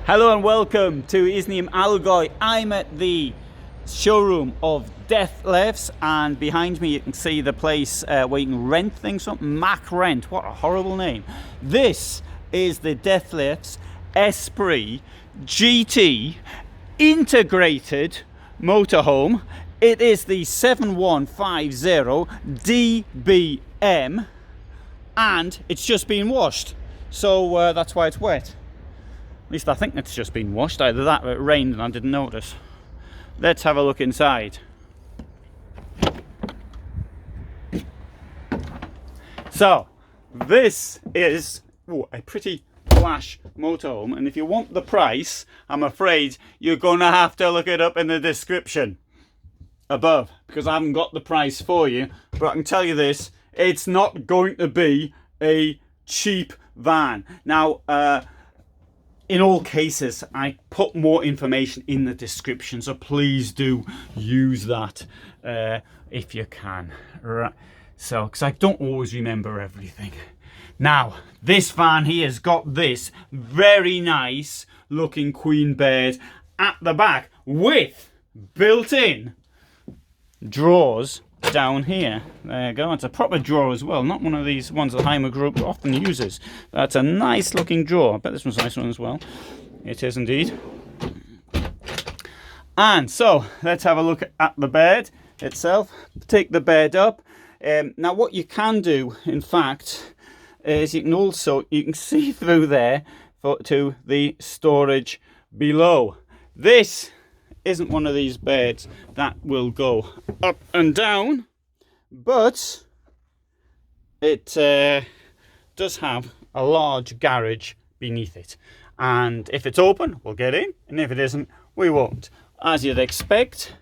Hello and welcome to Isniam Algoy. I'm at the showroom of Dethleffs, and behind me you can see the place where you can rent things from. Mac Rent, what a horrible name. This is the Dethleffs Esprit GT integrated motorhome. It is the 7150 DBM and it's just been washed, so that's why it's wet. At least I think it's just been washed. Either that or it rained and I didn't notice. Let's have a look inside. So, this is a pretty flash motorhome, and if you want the price, I'm afraid you're going to have to look it up in the description above, because I haven't got the price for you. But I can tell you this, it's not going to be a cheap van. Now, in all cases, I put more information in the description, so please do use that if you can. Right. So, because I don't always remember everything. Now, this van here has got this very nice looking queen bed at the back with built-in drawers down here. There you go. It's a proper drawer as well, not one of these ones that Heimer Group often uses. That's a nice looking drawer. I bet this one's a nice one as well. It is indeed. And so let's have a look at the bed itself. Take the bed up. Now what you can do, in fact, is you can see through there to the storage below. This isn't one of these beds that will go up and down, but it does have a large garage beneath it, and if it's open we'll get in, and if it isn't we won't. As you'd expect,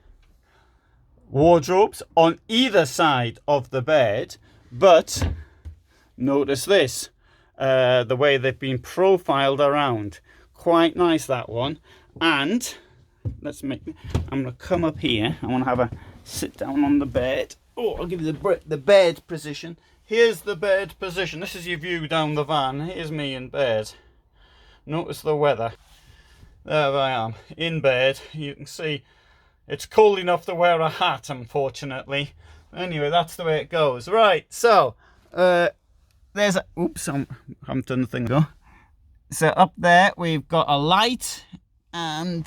wardrobes on either side of the bed, but notice this, the way they've been profiled around, quite nice, that one. And I'm going to come up here. I want to have a sit down on the bed. Oh, I'll give you the bed position. Here's the bed position. This is your view down the van. Here's me in bed. Notice the weather. There I am in bed. You can see it's cold enough to wear a hat, unfortunately. Anyway, that's the way it goes. Right, so there's a, oops, I haven't done the thing though. So up there we've got a light, and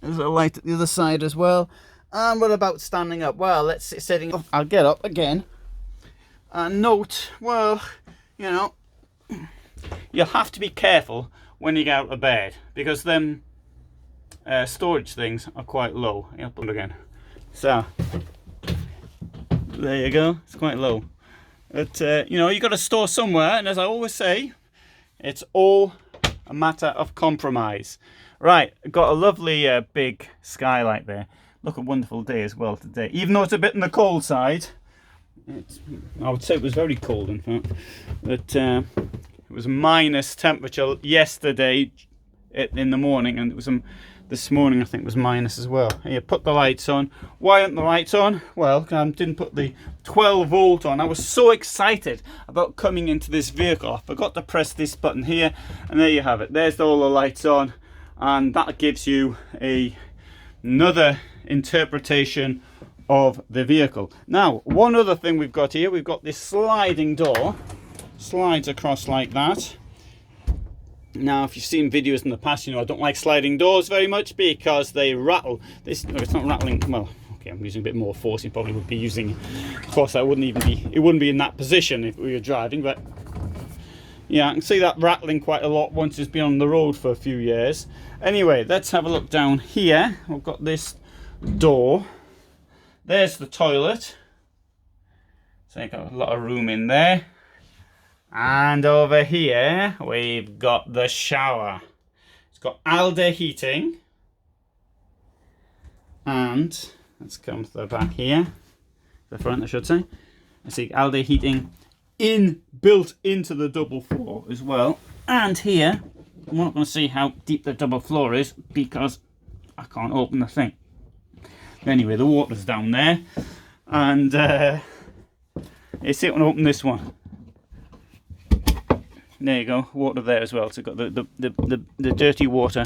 there's a light at the other side as well. And what about standing up? Well, let's see, sitting up. I'll get up again. And note, well, you know, you'll have to be careful when you get out of bed, because them storage things are quite low. I'll put it again. So there you go. It's quite low. But you know, you got to store somewhere, and as I always say, it's all a matter of compromise. Right, got a lovely big skylight there. Look, a wonderful day as well today. Even though it's a bit on the cold side, I would say it was very cold, in fact. But it was minus temperature yesterday in the morning, and it was this morning I think it was minus as well. Here, put the lights on. Why aren't the lights on? Well, I didn't put the 12 volt on. I was so excited about coming into this vehicle, I forgot to press this button here, and there you have it. There's all the lights on, and that gives you another interpretation of the vehicle. Now, one other thing we've got here, we've got this sliding door. Slides across like that. Now, if you've seen videos in the past, you know I don't like sliding doors very much because they rattle. This, no, it's not rattling. Well, okay, I'm using a bit more force. You probably would be using. Of course, it wouldn't be in that position if we were driving. But yeah, I can see that rattling quite a lot once it's been on the road for a few years. Anyway, let's have a look down here. We've got this door. There's the toilet. So you've got a lot of room in there. And over here we've got the shower. It's got Alde heating, and let's come to the back here, the front I should say. I see Alde heating built into the double floor as well. And here I'm not going to see how deep the double floor is because I can't open the thing. Anyway, the water's down there, and you see, I'm going to open this one. there you go, water there as well. So got the dirty water,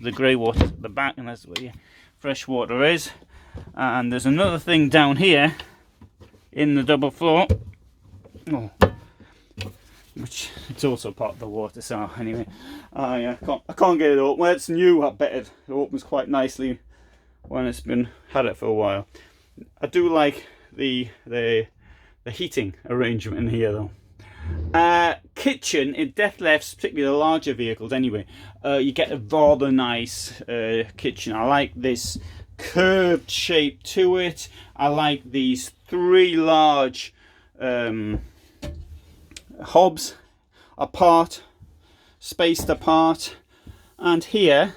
the grey water at the back, and that's where your fresh water is. And there's another thing down here in the double floor, which it's also part of the water. So anyway, I can't get it open. Well, it's new. I bet it opens quite nicely when it's been had it for a while. I do like the heating arrangement in here though. Kitchen in Dethleffs, particularly the larger vehicles anyway, you get a rather nice kitchen. I like this curved shape to it. I like these 3 large hobs apart, spaced apart, and here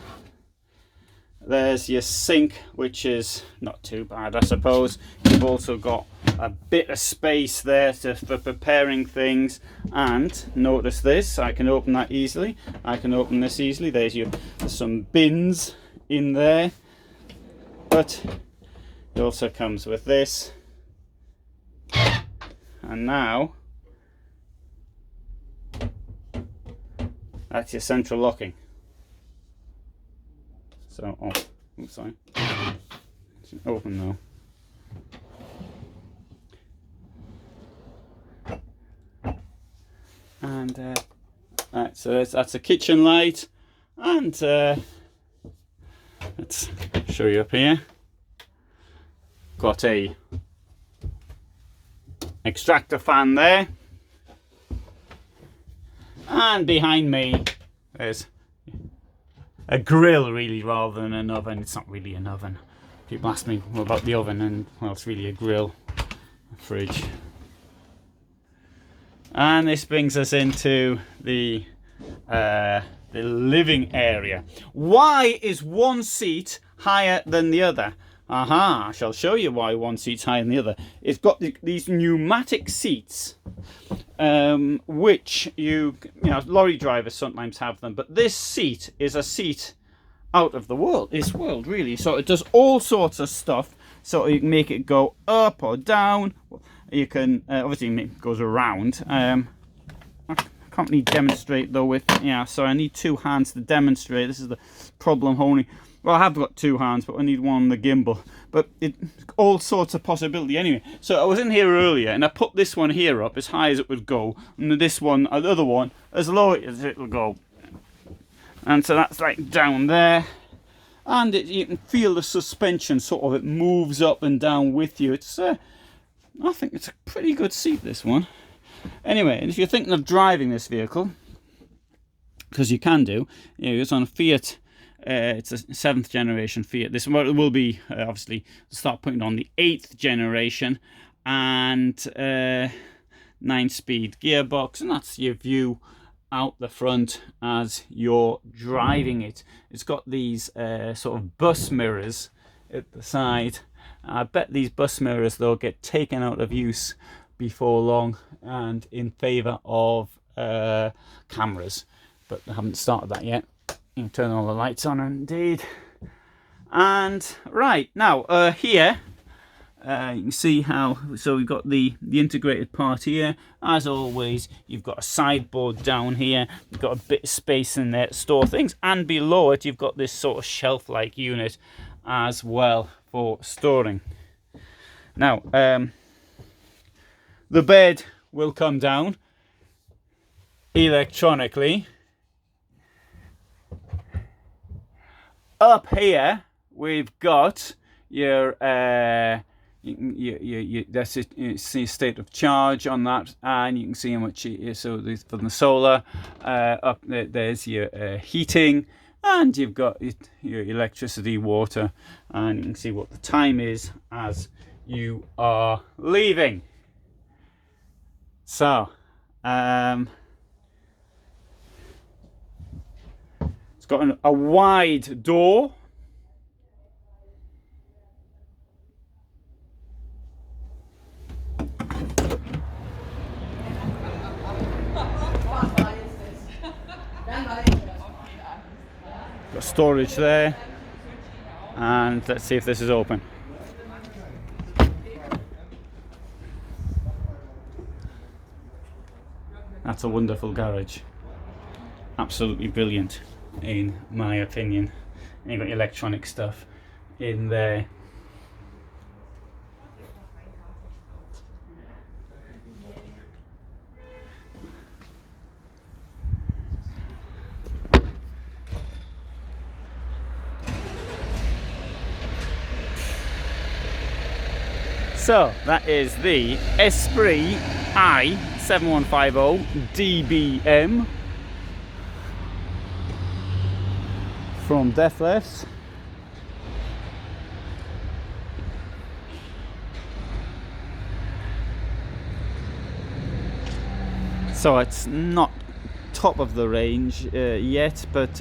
there's your sink, which is not too bad, I suppose. You've also got a bit of space there for preparing things, and notice this, I can open that easily. I can open this easily. There's some bins in there, but it also comes with this, and now that's your central locking. So, oops, sorry. It's open now. And right, so that's a kitchen light, and let's show you up here. Got a extractor fan there, and behind me there's a grill, really, rather than an oven. It's not really an oven. People ask me about the oven, and well, it's really a grill, a fridge. And this brings us into the living area. Why is one seat higher than the other? Aha, I shall show you why one seat's higher than the other. It's got these pneumatic seats, which you know, lorry drivers sometimes have them, but this seat is a seat out of the world. It's world, really. So it does all sorts of stuff. So you can make it go up or down. You can obviously it goes around. I can't really demonstrate though with so I need 2 hands to demonstrate. This is the problem only. Well, I have got 2 hands, but I need one on the gimbal. But all sorts of possibility anyway. So I was in here earlier, and I put this one here up as high as it would go, and this one, the other one, as low as it will go. And so that's like down there, and you can feel the suspension sort of, it moves up and down with you. It's I think it's a pretty good seat, this one. Anyway, and if you're thinking of driving this vehicle, because you can do, it's on a Fiat. It's a 7th generation Fiat. This one will be obviously start putting on the 8th generation, and 9-speed gearbox, and that's your view out the front as you're driving it. It's got these sort of bus mirrors at the side. I bet these bus mirrors though get taken out of use before long, and in favour of cameras, but I haven't started that yet. You can turn all the lights on, indeed. And right now here you can see how, so we've got the integrated part here. As always, you've got a sideboard down here, you've got a bit of space in there to store things, and below it you've got this sort of shelf like unit as well for storing. Now the bed will come down electronically. Up here we've got your that's it. You see state of charge on that, and you can see how much it is. So this from the solar. Up there, there's your heating, and you've got your electricity, water, and you can see what the time is as you are leaving. So it's got a wide door. Got storage there, and let's see if this is open. that's a wonderful garage. Absolutely brilliant, in my opinion. And you've got your electronic stuff in there. So that is the Esprit i7150 DBM from Dethleffs. So it's not top of the range yet, but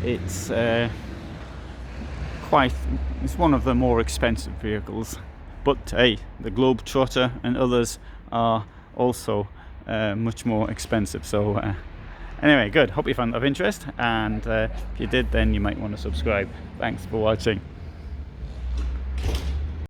it's one of the more expensive vehicles. But hey, the Globetrotter and others are also much more expensive. So anyway, good. Hope you found that of interest, and if you did, then you might want to subscribe. Thanks for watching.